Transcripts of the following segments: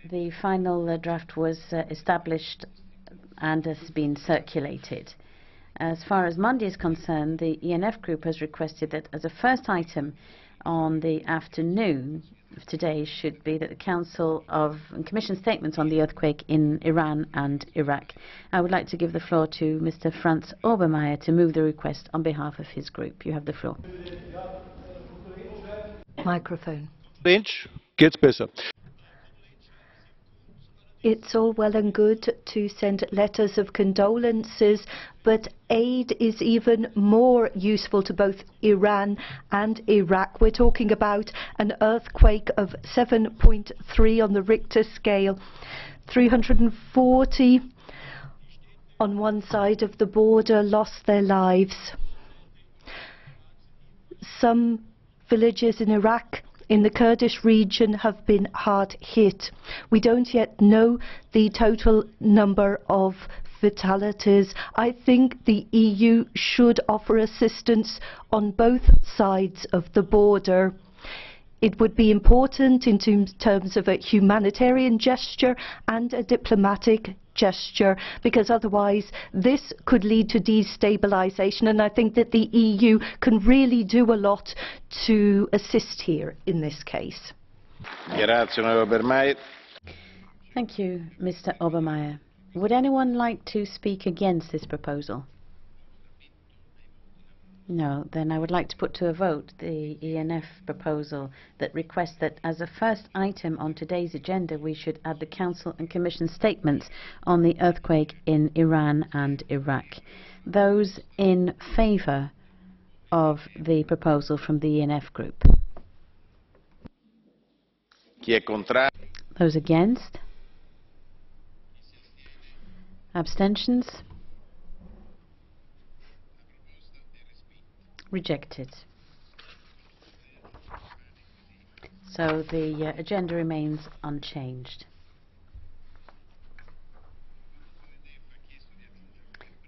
The final draft was established and has been circulated. As far as Monday is concerned, the ENF group has requested that as a first item on the afternoon of today should be that the Council and Commission statements on the earthquake in Iran and Iraq. I would like to give the floor to Mr. Franz OBERMAYR to move the request on behalf of his group. You have the floor. Microphone. Gets besser. It's all well and good to send letters of condolences, but aid is even more useful to both Iran and Iraq. We're talking about an earthquake of 7.3 on the Richter scale, 340 on one side of the border lost their lives. Some villages in Iraq, in the Kurdish region, have been hard hit. We don't yet know the total number of fatalities. I think the EU should offer assistance on both sides of the border. It would be important in terms of a humanitarian gesture and a diplomatic gesture, because otherwise this could lead to destabilization, and I think that the EU can really do a lot to assist here in this case. Thank you, Mr. OBERMAYR. Would anyone like to speak against this proposal? No, then I would like to put to a vote the ENF proposal that requests that as a first item on today's agenda we should add the Council and Commission statements on the earthquake in Iran and Iraq. Those in favour of the proposal from the ENF group? Those against? Abstentions? Rejected. So the agenda remains unchanged.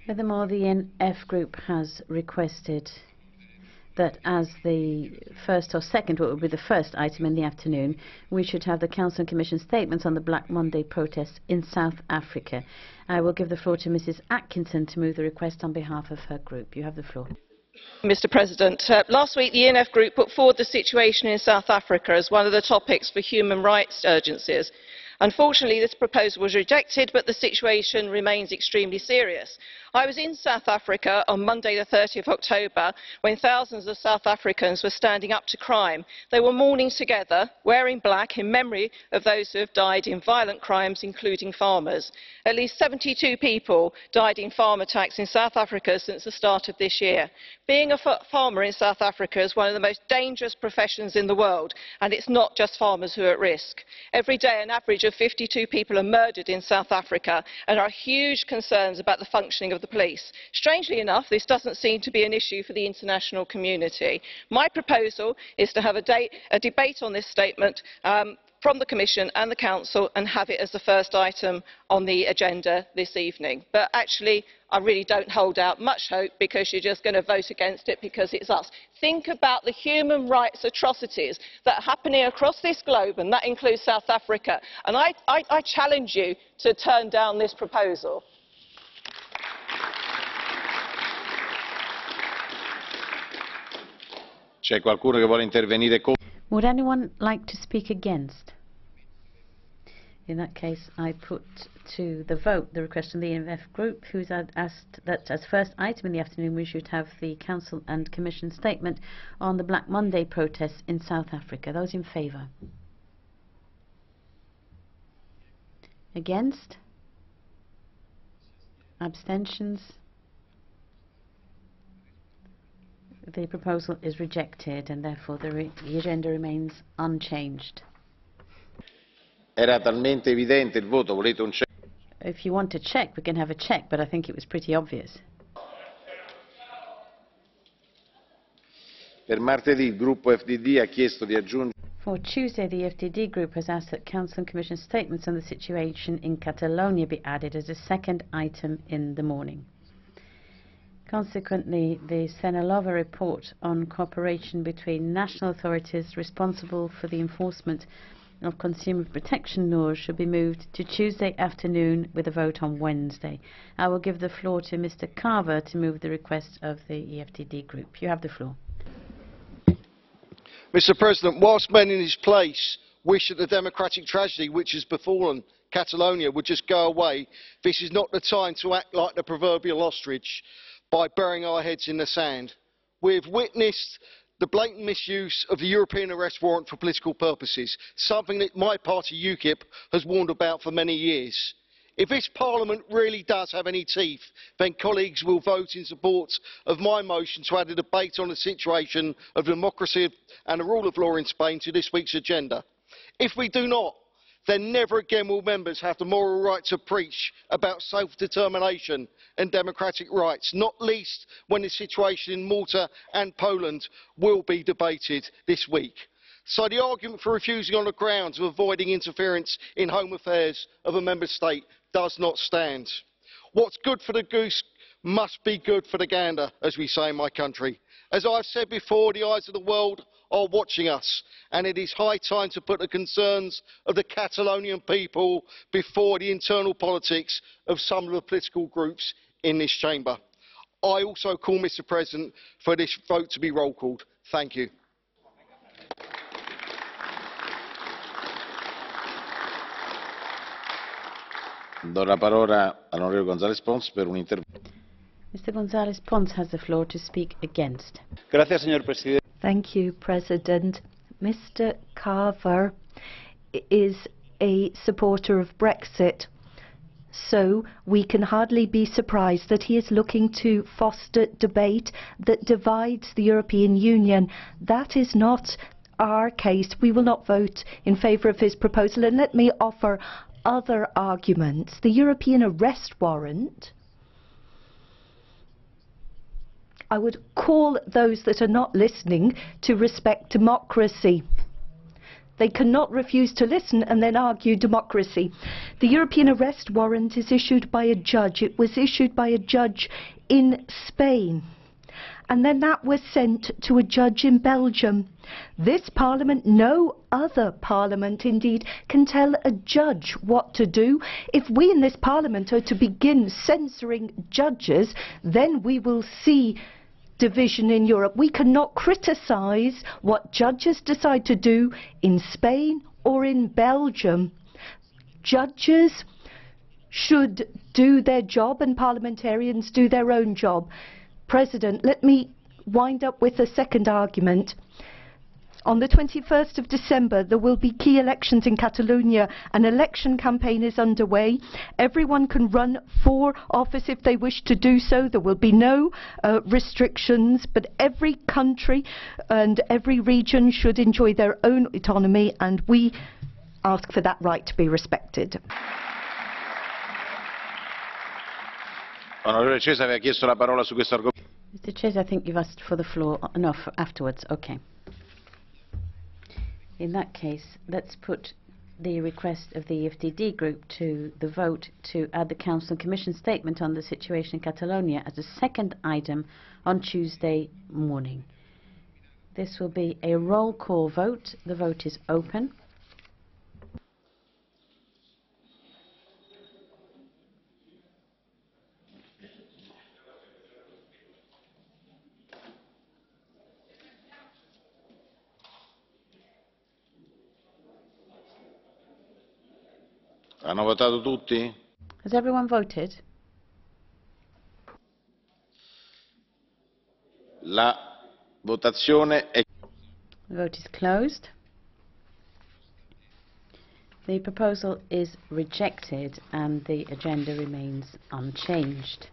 Furthermore, the ENF group has requested that as the first or second, what would be the first item in the afternoon, we should have the Council and Commission statements on the Black Monday protests in South Africa. I will give the floor to Mrs. Atkinson to move the request on behalf of her group. You have the floor. Mr President, last week the ENF group put forward the situation in South Africa as one of the topics for human rights urgencies. Unfortunately, this proposal was rejected, but the situation remains extremely serious. I was in South Africa on Monday the 30th of October when thousands of South Africans were standing up to crime. They were mourning together, wearing black, in memory of those who have died in violent crimes, including farmers. At least 72 people died in farm attacks in South Africa since the start of this year. Being a farmer in South Africa is one of the most dangerous professions in the world, and it's not just farmers who are at risk. Every day, an average of 52 people are murdered in South Africa, and there are huge concerns about the functioning of the police. Strangely enough, this doesn't seem to be an issue for the international community. My proposal is to have a debate on this statement from the Commission and the Council and have it as the first item on the agenda this evening. But actually, I really don't hold out much hope, because you're just going to vote against it because it's us. Think about the human rights atrocities that are happening across this globe, and that includes South Africa. And I challenge you to turn down this proposal. Would anyone like to speak against? In that case, I put to the vote the request from the ENF group, who's asked that as first item in the afternoon we should have the Council and Commission statement on the Black Monday protests in South Africa. Those in favour? Against? Abstentions? The proposal is rejected, and therefore the agenda remains unchanged. Era talmente evidente il voto, volete un check? If you want to check, we can have a check, but I think it was pretty obvious. Per martedì il gruppo FDD ha chiesto di aggiungere. For Tuesday, the FDD group has asked that Council and Commission statements on the situation in Catalonia be added as a second item in the morning. Consequently, the Senalova report on cooperation between national authorities responsible for the enforcement of consumer protection laws should be moved to Tuesday afternoon with a vote on Wednesday. I will give the floor to Mr. Carver to move the request of the EFTD group. You have the floor. Mr. President, whilst men in his place wish that the democratic tragedy which has befallen Catalonia would just go away, this is not the time to act like the proverbial ostrich by burying our heads in the sand. We have witnessed the blatant misuse of the European arrest warrant for political purposes, something that my party UKIP has warned about for many years. If this Parliament really does have any teeth, then colleagues will vote in support of my motion to add a debate on the situation of democracy and the rule of law in Spain to this week's agenda. If we do not, then never again will members have the moral right to preach about self-determination and democratic rights, not least when the situation in Malta and Poland will be debated this week. So the argument for refusing on the grounds of avoiding interference in home affairs of a member state does not stand. What's good for the goose must be good for the gander, as we say in my country. As I've said before, the eyes of the world are watching us, and it is high time to put the concerns of the Catalonian people before the internal politics of some of the political groups in this chamber. I also call, Mr. President, for this vote to be roll called. Thank you. Do la parola all'onorevole González Pons per un intervento. Mr. González Pons has the floor to speak against. Gracias, señor presidente. Thank you, President. Mr. Carver is a supporter of Brexit, so we can hardly be surprised that he is looking to foster debate that divides the European Union. That is not our case. We will not vote in favour of his proposal. And let me offer other arguments. The European arrest warrant, I would call those that are not listening to respect democracy. They cannot refuse to listen and then argue democracy. The European arrest warrant is issued by a judge. It was issued by a judge in Spain. And then that was sent to a judge in Belgium. This Parliament, no other Parliament indeed, can tell a judge what to do. If we in this Parliament are to begin censoring judges, then we will see division in Europe. We cannot criticise what judges decide to do in Spain or in Belgium. Judges should do their job and parliamentarians do their own job. President, let me wind up with a second argument. On the 21st of December, there will be key elections in Catalonia. An election campaign is underway. Everyone can run for office if they wish to do so. There will be no restrictions, but every country and every region should enjoy their own autonomy, and we ask for that right to be respected. Onorevole Cesa aveva chiesto la parola su questo argomento. Mr. Chase, I think you've asked for the floor. No, afterwards. Okay. In that case, let's put the request of the EFTD group to the vote to add the Council and Commission statement on the situation in Catalonia as a second item on Tuesday morning. This will be a roll call vote. The vote is open. Hanno votato tutti? Has everyone voted? La votazione è... The vote is closed. The proposal is rejected and the agenda remains unchanged.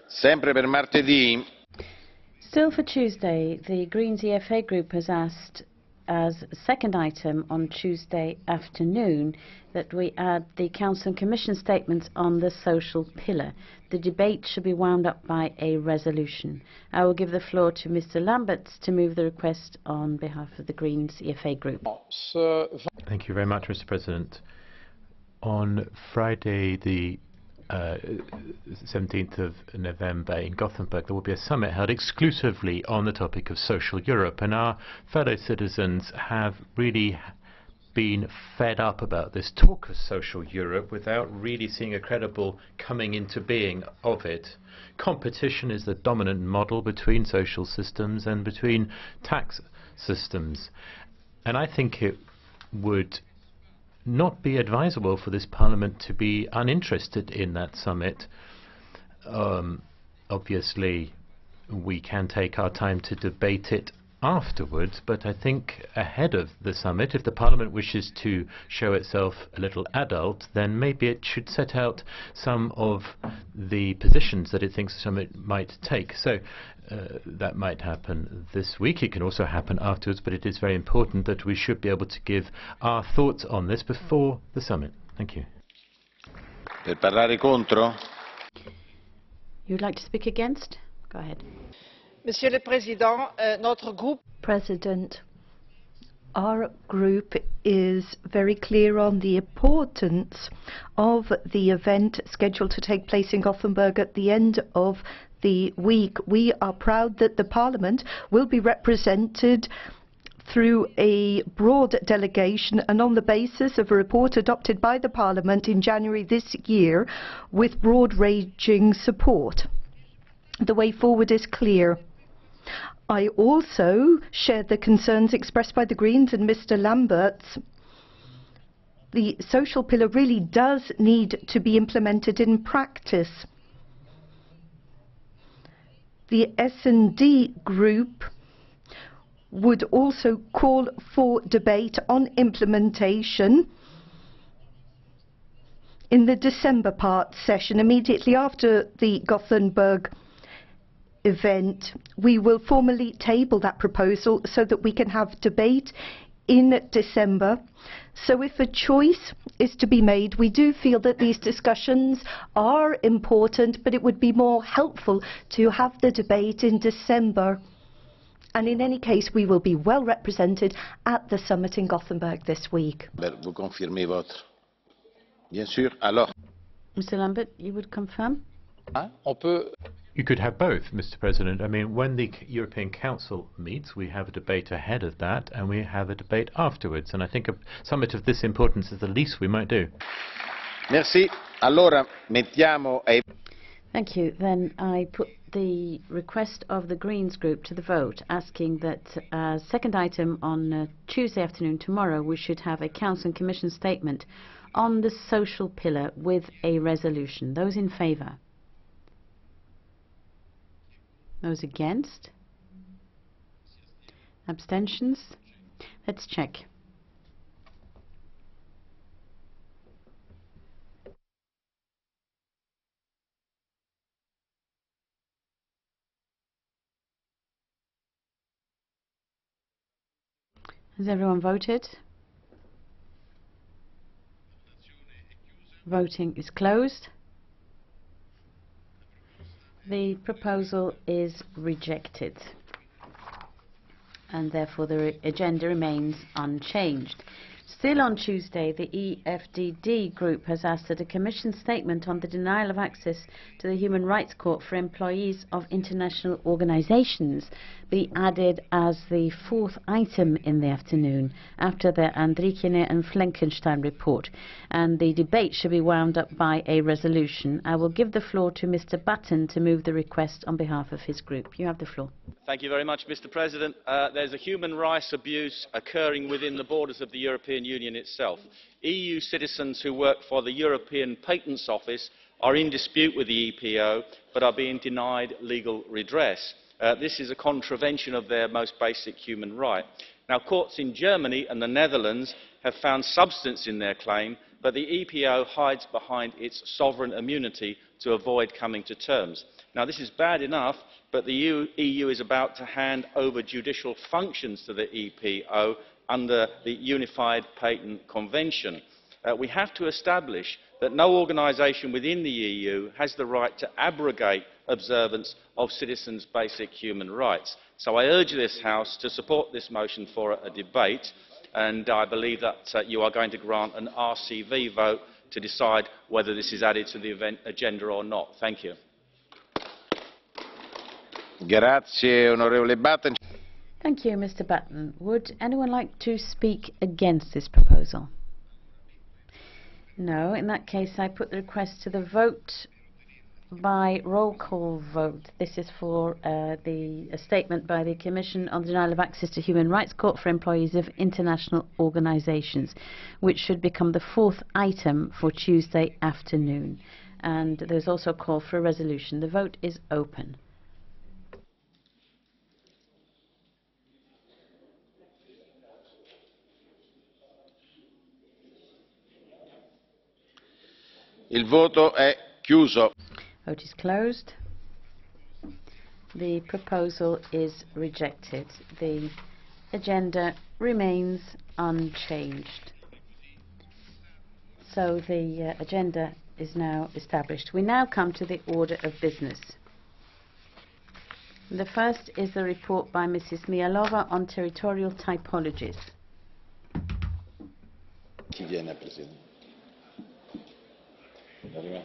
Sempre per martedì. Still for Tuesday, the Greens EFA group has asked as a second item on Tuesday afternoon that we add the Council and Commission statements on the social pillar. The debate should be wound up by a resolution. I will give the floor to Mr. Lamberts to move the request on behalf of the Greens EFA group. Thank you very much, Mr. President. On Friday, the 17th of November in Gothenburg, there will be a summit held exclusively on the topic of social Europe, and our fellow citizens have really been fed up about this talk of social Europe without really seeing a credible coming into being of it. Competition is the dominant model between social systems and between tax systems, and I think it would not be advisable for this Parliament to be uninterested in that summit. Obviously, we can take our time to debate it afterwards, but I think ahead of the summit, if the Parliament wishes to show itself a little adult, then maybe it should set out some of the positions that it thinks the summit might take. So that might happen this week. It can also happen afterwards, but it is very important that we should be able to give our thoughts on this before the summit. Thank you. Per parlare contro? You'd like to speak against? Go ahead. Monsieur le Président, notre groupe... President, our group is very clear on the importance of the event scheduled to take place in Gothenburg at the end of the week. We are proud that the Parliament will be represented through a broad delegation and on the basis of a report adopted by the Parliament in January this year with broad-ranging support. The way forward is clear. I also share the concerns expressed by the Greens and Mr. Lamberts. The social pillar really does need to be implemented in practice. The S&D group would also call for debate on implementation in the December part session immediately after the Gothenburg event. We will formally table that proposal so that we can have debate in December. So if a choice is to be made, we do feel that these discussions are important, but it would be more helpful to have the debate in December. And in any case, we will be well represented at the summit in Gothenburg this week. Vous confirmez votre? Bien sûr. Alors. Mr. Lambert, you would confirm? You could have both, Mr. President. I mean, when the European Council meets, we have a debate ahead of that, and we have a debate afterwards. And I think a summit of this importance is the least we might do. Merci. Allora, mettiamo ai... Thank you. Then I put the request of the Greens group to the vote, asking that second item on Tuesday afternoon, tomorrow, we should have a Council and Commission statement on the social pillar with a resolution. Those in favour? Those against? Abstentions? Let's check. Has everyone voted? Voting is closed. The proposal is rejected, and therefore the agenda remains unchanged. Still on Tuesday, the EFDD group has asked that a Commission statement on the denial of access to the Human Rights Court for employees of international organisations be added as the fourth item in the afternoon after the Andrikien and Fleckenstein report, and the debate should be wound up by a resolution. I will give the floor to Mr. Batten to move the request on behalf of his group. You have the floor. Thank you very much, Mr. President. There's a human rights abuse occurring within the borders of the European Union itself. EU citizens who work for the European Patents Office are in dispute with the EPO but are being denied legal redress. This is a contravention of their most basic human right. Now, courts in Germany and the Netherlands have found substance in their claim, but the EPO hides behind its sovereign immunity to avoid coming to terms. Now, this is bad enough, but the EU is about to hand over judicial functions to the EPO under the Unified Patent Convention. We have to establish that no organisation within the EU has the right to abrogate observance of citizens' basic human rights. So I urge this House to support this motion for a debate, and I believe that you are going to grant an RCV vote to decide whether this is added to the agenda or not. Thank you. Grazie, onorevole Batten. Thank you, Mr. Batten. Would anyone like to speak against this proposal? No. In that case, I put the request to the vote by roll call vote. This is for a statement by the Commission on the Denial of Access to Human Rights Court for employees of international organisations, which should become the fourth item for Tuesday afternoon. And there's also a call for a resolution. The vote is open. Il voto è chiuso. Vote is closed. The proposal is rejected. The agenda remains unchanged. So the agenda is now established. We now come to the order of business. The first is the report by Mrs. Mialova on territorial typologies. Chi viene, Presidente? Arriva.